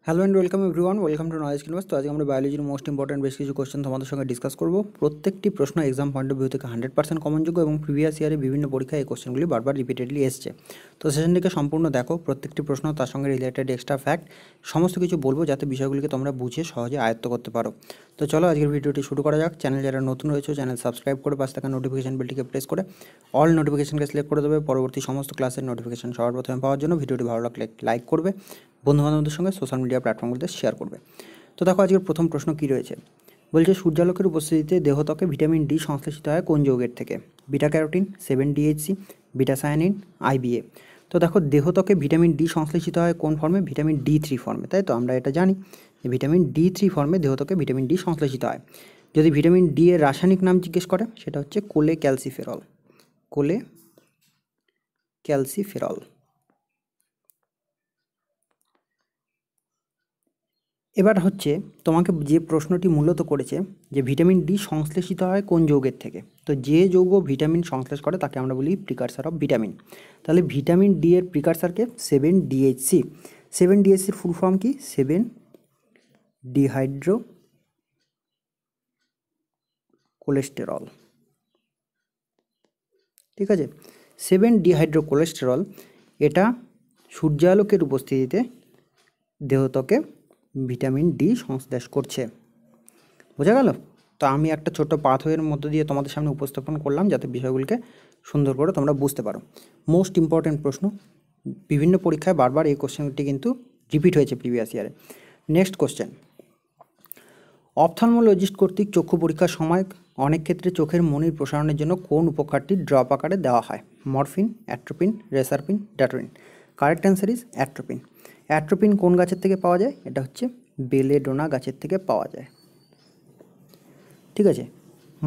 Hello and welcome everyone, welcome to knowledge canvas. তো আজকে আমরা বায়োলজির মোস্ট ইম্পর্টেন্ট বেশ কিছু কোশ্চেন তোমাদের সঙ্গে ডিসকাস করব। প্রত্যেকটি প্রশ্ন এক্সাম পয়েন্ট অফ ভিউ থেকে 100% কমনযোগ্য এবং প্রিভিয়াস ইয়ারে বিভিন্ন পরীক্ষায় এই কোশ্চেনগুলি বারবার রিপিটেডলি এসছে। তো সেশনটিকে সম্পূর্ণ দেখো, প্রত্যেকটি প্রশ্ন তার সঙ্গে রিলেটেড এক্সট্রা ফ্যাক্ট সমস্ত কিছু বলবো যাতে বিষয়গুলিকে তোমরা বুঝে সহজে আয়ত্ত করতে পারো। তো চলো আজকের ভিডিওটি শুরু করা যাক। চ্যানেল যারা নতুন রয়েছে চ্যানেল সাবস্ক্রাইব করে পাশে থাকা নোটিফিকেশন বেলটিকে প্রেস করে অল নোটিফিকেশনকে সিলেক্ট করে দেবে। পরবর্তী সমস্ত ক্লাসের নোটিফিকেশন সবার প্রথমে পাওয়ার জন্য ভিডিওটি ভালো লাগলে লাইক করবে, বন্ধুবান্ধবদের সঙ্গে সোশ্যাল মিডিয়া প্ল্যাটফর্মগুলোতে শেয়ার করবে। তো দেখো আজকের প্রথম প্রশ্ন কী রয়েছে, বলছে সূর্যালোকের উপস্থিতিতে দেহত্বকে ভিটামিন ডি সংশ্লেষিত হয় কোন যৌগের থেকে? Beta carotene, 7-DHC, beta cyanin, IBA। তো দেখো দেহত্বকে ভিটামিন ডি সংশ্লেষিত হয় কোন ফর্মে? ভিটামিন D3 ফর্মে, তাই তো আমরা এটা জানি যে ভিটামিন D3 ফর্মে দেহত্বকে ভিটামিন ডি সংশ্লেষিত হয়। যদি ভিটামিন ডি এর রাসায়নিক নাম জিজ্ঞেস করে সেটা হচ্ছে কোলে ক্যালসিফেরল। কোলে ক্যালসিফেরল। এবার হচ্ছে তোমাকে যে প্রশ্নটি মূলত করেছে যে ভিটামিন ডি সংশ্লেষিত হয় কোন যৌগের থেকে, তো যে যৌগ ভিটামিন সংশ্লেষ করে তাকে আমরা বলি প্রিকারসার অফ ভিটামিন। তাহলে ভিটামিন ডি এর প্রিকারসারকে 7-DHC। 7-DHCর ফুল ফর্ম কি? 7-ডিহাইড্রো কোলেস্টেরল। ঠিক আছে, 7-ডিহাইড্রো কোলেস্টেরল এটা সূর্যালোকের উপস্থিতিতে দেহত্বকে ভিটামিন ডি সংশ্লেষ করছে। বোঝা গেল? তো আমি একটা ছোট্ট পাথওয়ের মধ্য দিয়ে তোমাদের সামনে উপস্থাপন করলাম যাতে বিষয়গুলিকে সুন্দর করে তোমরা বুঝতে পারো। মোস্ট ইম্পর্টেন্ট প্রশ্ন, বিভিন্ন পরীক্ষায় বারবার এই কোশ্চেনটি কিন্তু রিপিট হয়েছে প্রিভিয়াস ইয়ারে। নেক্সট কোশ্চেন, অপথলমোলজিস্ট কর্তৃক চক্ষু পরীক্ষার সময় অনেক ক্ষেত্রে চোখের মনির প্রসারণের জন্য কোন উপকারটি ড্রপ আকারে দেওয়া হয়? Morphine, atropine, reserpine, daturine. Correct answer is atropine. Atropine কোন গাছের থেকে পাওয়া যায়? এটা হচ্ছে বেলেডোনা গাছের থেকে পাওয়া যায়। ঠিক আছে,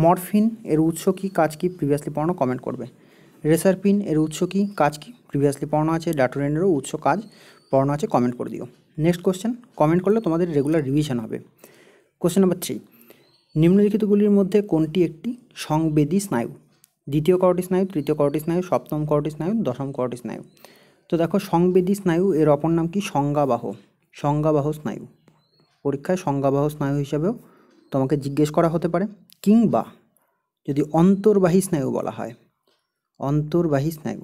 মরফিন এর উৎস কী, কাজ কী, প্রিভিয়াসলি পড়ানো, কমেন্ট করবে। রেসারপিন এর উৎস কী, কাজ কী, প্রিভিয়াসলি পড়ানো আছে। ড্যাটোরিনেরও উৎস কাজ পড়ানো আছে, কমেন্ট করে দিও। নেক্সট কোশ্চেন, কমেন্ট করলে তোমাদের রেগুলার রিভিশন হবে। কোশ্চেন নাম্বার 3, নিম্নলিখিতগুলির মধ্যে কোনটি একটি সংবেদী স্নায়ু? দ্বিতীয় করোটি স্নায়ু, তৃতীয় করোটি স্নায়ু, সপ্তম করোটি স্নায়ু, দশম করোটি স্নায়ু। তো দেখো সংবেদী স্নায়ু এর অপর নাম কি? সংজ্ঞাবাহ। সংজ্ঞাবাহ স্নায়ু। পরীক্ষায় সংজ্ঞাবাহ স্নায়ু হিসাবেও তোমাকে জিজ্ঞেস করা হতে পারে, কিংবা যদি অন্তর্বাহী স্নায়ু বলা হয়, অন্তর্বাহী স্নায়ু,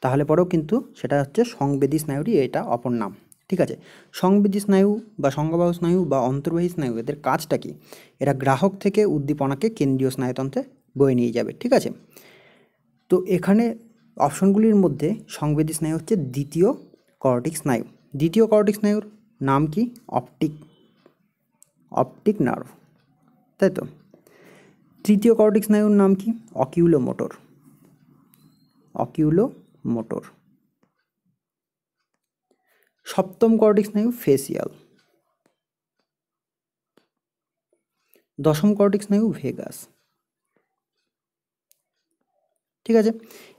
তাহলে পরেও কিন্তু সেটা হচ্ছে সংবেদী স্নায়ুরই এটা অপর নাম। ঠিক আছে, সংবেদী স্নায়ু বা সংজ্ঞাবাহ স্নায়ু বা অন্তর্বাহী স্নায়ু এদের কাজটা কি? এরা গ্রাহক থেকে উদ্দীপনাকে কেন্দ্রীয় স্নায়ুতন্ত্রে বয়ে নিয়ে যাবে। ঠিক আছে, তো এখানে অপশনগুলির মধ্যে সংবেদী স্নায়ু হচ্ছে দ্বিতীয় করোটিক স্নায়ু। দ্বিতীয় করোটিক স্নায়ুর নাম কি? অপটিক নার্ভ, তাই তো। তৃতীয় করোটিক স্নায়ুর নাম কি? অকিউলোমোটর। অকিউলোমোটর। সপ্তম করোটিক স্নায়ু ফেসিয়াল। দশম করোটিক স্নায়ু ভেগাস। ঠিক আছে,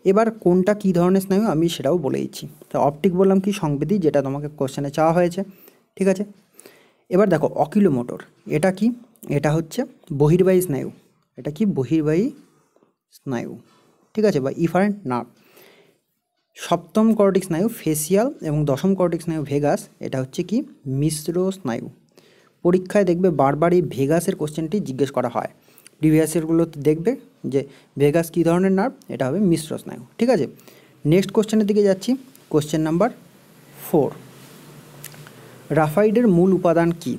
এবার কোনটা কী ধরনের স্নায়ু আমি সেটাও বলে দিচ্ছি। তো অপটিক বললাম কি? সংবেদী, যেটা তোমাকে কোশ্চেনে চাওয়া হয়েছে। ঠিক আছে, এবার দেখো অকিলোমোটর এটা কি? এটা হচ্ছে বহির্বাহী স্নায়ু। এটা কি? বহির্বাহী স্নায়ু। ঠিক আছে, বা ইফারেন্ট নার্ভ। সপ্তম করোটিক স্নায়ু ফেসিয়াল এবং দশম করোটিক স্নায়ু ভেগাস, এটা হচ্ছে কি? মিশ্র স্নায়ু। পরীক্ষায় দেখবে বারবার এই ভেগাসের কোশ্চেনটি জিজ্ঞেস করা হয়। প্রিভিয়াস ইয়ারগুলোতে দেখবে যে ভেগাস কী ধরনের নার্ভ, এটা হবে মিশ্র স্নায়ু। ঠিক আছে, নেক্সট কোশ্চেনের দিকে যাচ্ছি। কোশ্চেন নাম্বার 4, গ্রাফাইটের মূল উপাদান কি?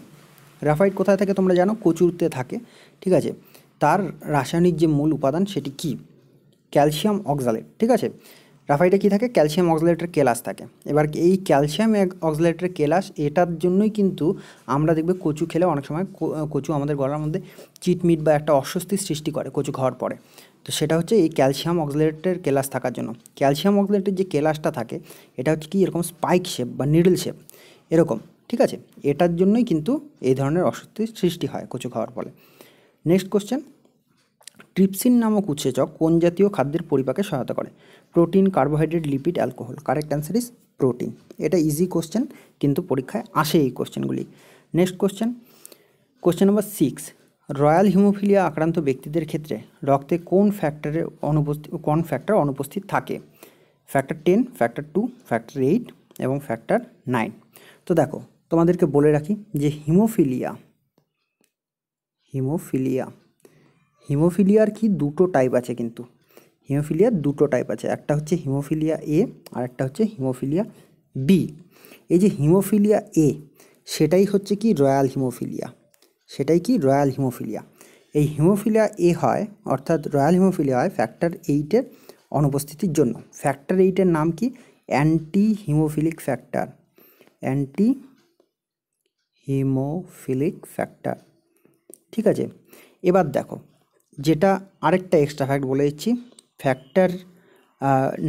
গ্রাফাইট কোথায় থাকে তোমরা জানো? কচুতে থাকে। ঠিক আছে, তার রাসায়নিক যে মূল উপাদান সেটি কি? Calcium oxalate. ঠিক আছে, গ্রাফাইটে কী থাকে? ক্যালসিয়াম অক্সালেটের কেলাস থাকে। এবার এই ক্যালসিয়াম অক্সালেটের কেলাস, এটার জন্যই কিন্তু আমরা দেখবে কচু খেলে অনেক সময় কচু আমাদের গলার মধ্যে চিটমিট বা একটা অস্বস্তির সৃষ্টি করে কচু খাওয়ার পরে। তো সেটা হচ্ছে এই ক্যালসিয়াম অক্সালেটের কেলাস থাকার জন্য। ক্যালসিয়াম অক্সালেটের যে কেলাসটা থাকে এটা হচ্ছে কি এরকম স্পাইক শেপ বা নিডল শেপ এরকম। ঠিক আছে, এটার জন্যই কিন্তু এই ধরনের অস্বস্তির সৃষ্টি হয় কচু খাওয়ার ফলে। নেক্সট কোশ্চেন, ট্রিপসিন নামক উৎসেচক কোন জাতীয় খাদ্যের পরিপাকে সহায়তা করে? Protein, carbohydrate, lipid, alcohol. Correct answer is protein. এটা ইজি কোশ্চেন, কিন্তু পরীক্ষায় আসে এই কোশ্চেনগুলি। Next question, question number 6, royal haemophilia আক্রান্ত ব্যক্তিদের ক্ষেত্রে রক্তে কোন ফ্যাক্টর অনুপস্থিত থাকে? ফ্যাক্টর 10, ফ্যাক্টর 2, ফ্যাক্টর 8 এবং ফ্যাক্টর 9। তো দেখো তোমাদেরকে বলে রাখি যে হিমোফিলিয়ার কি দুটো টাইপ আছে, কিন্তু হিমোফিলিয়ার দুটো টাইপ আছে, একটা হচ্ছে হিমোফিলিয়া এ আর একটা হচ্ছে হিমোফিলিয়া বি। এই যে হিমোফিলিয়া এ সেটাই হচ্ছে কি রয়্যাল হিমোফিলিয়া, এই হিমোফিলিয়া এ হয় অর্থাৎ রয়্যাল হিমোফিলিয়া হয় ফ্যাক্টর 8-এর অনুপস্থিতির জন্য। ফ্যাক্টর 8-এর নাম কি? Anti haemophilic factor. ঠিক আছে, এবার দেখো যেটা আরেকটা এক্সট্রা ফ্যাক্ট বলে দিচ্ছি, ফ্যাক্টর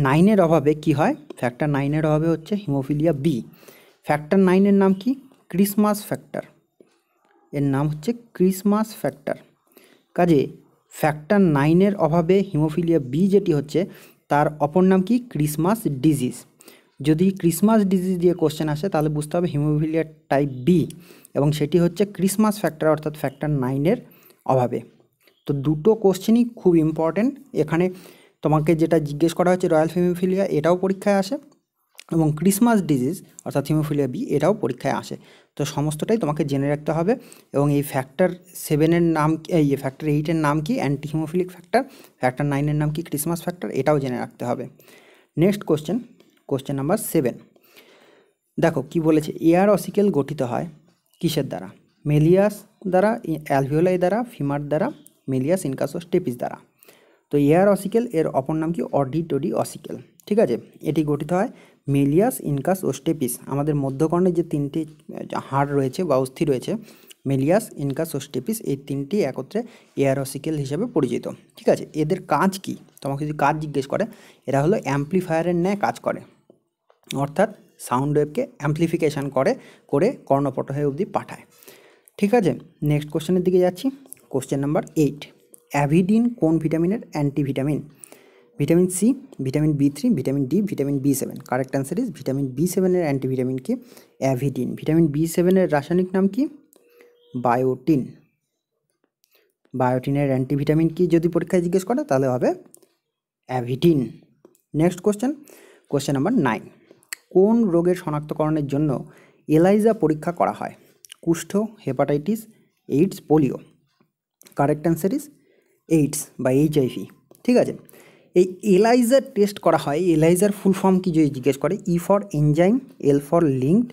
9-এর অভাবে কি হয়? ফ্যাক্টর 9-এর অভাবে হচ্ছে হিমোফিলিয়া বি। ফ্যাক্টর 9-এর নাম কি? ক্রিসমাস ফ্যাক্টর, এর নাম হচ্ছে ক্রিসমাস ফ্যাক্টর। কাজে ফ্যাক্টর 9-এর অভাবে হিমোফিলিয়া বি যেটি হচ্ছে তার অপর নাম কি? Christmas disease. যদি ক্রিসমাস ডিজিজ দিয়ে কোশ্চেন আসে তাহলে বুঝতে হবে হিমোফিলিয়া টাইপ বি, এবং সেটি হচ্ছে ক্রিসমাস ফ্যাক্টর অর্থাৎ ফ্যাক্টর 9-এর অভাবে। তো দুটো কোশ্চেনই খুব ইম্পর্টেন্ট। এখানে তোমাকে যেটা জিজ্ঞেস করা হচ্ছে রয়্যাল হিমোফিলিয়া, এটাও পরীক্ষায় আসে, এবং ক্রিসমাস ডিজিজ অর্থাৎ হিমোফিলিয়া বি এটাও পরীক্ষায় আসে। তো সমস্তটাই তোমাকে জেনে রাখতে হবে। এবং এই ফ্যাক্টর 7-এর নাম, এই ফ্যাক্টর 8-এর নাম কি? Anti haemophilic factor. ফ্যাক্টর 9-এর নাম কি? Christmas factor. এটাও জেনে রাখতে হবে। Next question number 7। দেখো কি বলেছে, এয়ার অসিকেল গঠিত হয় কিসের দ্বারা? মেলিয়াস দ্বারা, অ্যালভিওলাই দ্বারা, ফিমার দ্বারা, মেলিয়াস ইনকাস ও স্টেপিস দ্বারা। তো এয়ার অসিকেল এর অপর নাম কি? অডিটরি অসিকেল। ঠিক আছে, এটি গঠিত হয় মেলিয়াস ইনকাস ও স্টেপিস। আমাদের মধ্যকর্ণে যে তিনটি হাড় রয়েছে বা অস্থি রয়েছে, মেলিয়াস ইনকাস ও স্টেপিস, এই তিনটি একত্রে এয়ার অসিকেল হিসেবে পরিচিত। ঠিক আছে, এদের কাজ কি? তোমাকে যদি কাজ জিজ্ঞেস করে, এরা হলো অ্যাম্প্লিফায়ারের ন্যায় কাজ করে, অর্থাৎ সাউন্ড ওয়েভকে অ্যাম্প্লিফিকেশান করে কর্ণপটহে অবধি পাঠায়। ঠিক আছে, নেক্সট কোশ্চেনের দিকে যাচ্ছি। Question number 8। অ্যাভিডিন কোন ভিটামিনের antivitamin? Vitamin C, vitamin B3, vitamin D, vitamin B7। Correct answer is vitamin B7-এর অ্যান্টিভিটামিন কি? অ্যাভিডিন। ভিটামিন B7-এর রাসায়নিক নাম কি? বায়োটিন। বায়োটিনের অ্যান্টিভিটামিন কি যদি পরীক্ষায় জিজ্ঞেস করে তাহলে হবে অ্যাভিডিন। Next question number 9। কোন রোগের শনাক্তকরণের জন্য এলাইজা পরীক্ষা করা হয়? কুষ্ঠ, hepatitis, AIDS, polio. Correct answer is AIDS বা HIV। ঠিক আছে, এই এলাইজার টেস্ট করা হয়। এলাইজার ফুল ফর্ম কি যদি জিজ্ঞেস করে? E for enzyme, L for linked,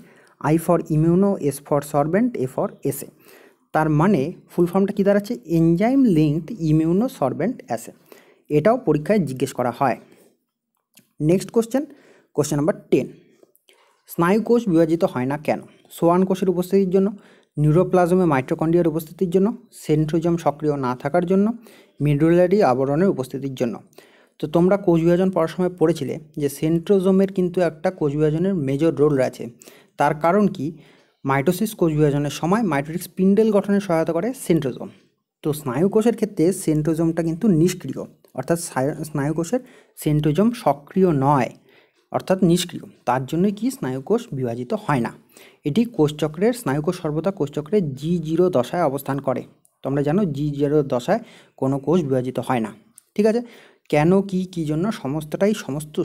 I for immuno, S for sorbent, A for এসে। তার মানে ফুল ফর্মটা কী দাঁড়াচ্ছে? Enzyme linked immuno sorbent as. এটাও পরীক্ষায় জিজ্ঞেস করা হয়। Next question number 10। স্নায়ুকোষ বিভাজিত হয় না কেন? সোয়ান কোষের উপস্থিতির জন্য, নিউরোপ্লাজমে মাইটোকন্ড্রিয়ার উপস্থিতির জন্য, সেন্ট্রোজোম সক্রিয় না থাকার জন্য, মেডুলারি আবরণের উপস্থিতির জন্য। তো তোমরা কোষ বিভাজন পড়ার সময় পড়েছিলে যে সেন্ট্রোজোমের কিন্তু একটা কোষ বিভাজনের মেজর রোল রয়েছে। তার কারণ কি? মাইটোসিস কোষ বিভাজনের সময় মাইটোটিক স্পিন্ডেল গঠনে সহায়তা করে সেন্ট্রোজোম। তো স্নায়ুকোষের ক্ষেত্রে সেন্ট্রোজোমটা কিন্তু নিষ্ক্রিয়, অর্থাৎ স্নায়ুকোষের সেন্ট্রোজোম সক্রিয় নয়, অর্থাৎ নিষ্ক্রিয়। তার জন্যই কি স্নায়ুকোষ বিভাজিত হয় না। এটি কোষচক্রের, স্নায়ুকোষ সর্বদা কোষচক্রের G0 দশায় অবস্থান করে। তোমরা জানো G0 দশায় কোনো কোষ বিভাজিত হয় না। ঠিক আছে, কেন, কী জন্য,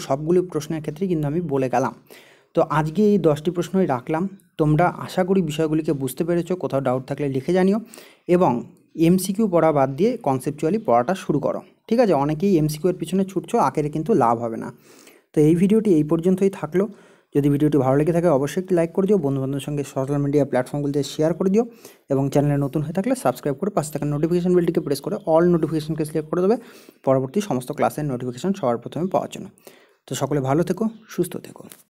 সবগুলি প্রশ্নের ক্ষেত্রে কিন্তু আমি বলে গেলাম। তো আজকে এই 10টি প্রশ্নই রাখলাম। তোমরা আশা করি বিষয়গুলিকে বুঝতে পেরেছো। কোথাও ডাউট থাকলে লিখে জানিও, এবং MCQ পড়া বাদ দিয়ে কনসেপচুয়ালি পড়াটা শুরু করো। ঠিক আছে, অনেকেই MCQ এর পিছনে ছুটছো, আখেরে কিন্তু লাভ হবে না। তো এই ভিডিওটি এই পর্যন্তই থাকলো। যদি ভিডিওটি ভালো লেগে থাকে অবশ্যই একটি লাইক করে দিও, বন্ধুবান্ধবের সঙ্গে সোশ্যাল মিডিয়া প্ল্যাটফর্মগুলিতে শেয়ার করে দিও, এবং চ্যানেলে নতুন হয়ে থাকলে সাবস্ক্রাইব করে পাশে থাকা নোটিফিকেশন বেলটিকে প্রেস করে অল নোটিফিকেশনকে সিলেক্ট করে দেবে পরবর্তী সমস্ত ক্লাসের নোটিফিকেশন সবার প্রথমে পাওয়ার জন্য। তো সকলে ভালো থেকো, সুস্থ থেকো।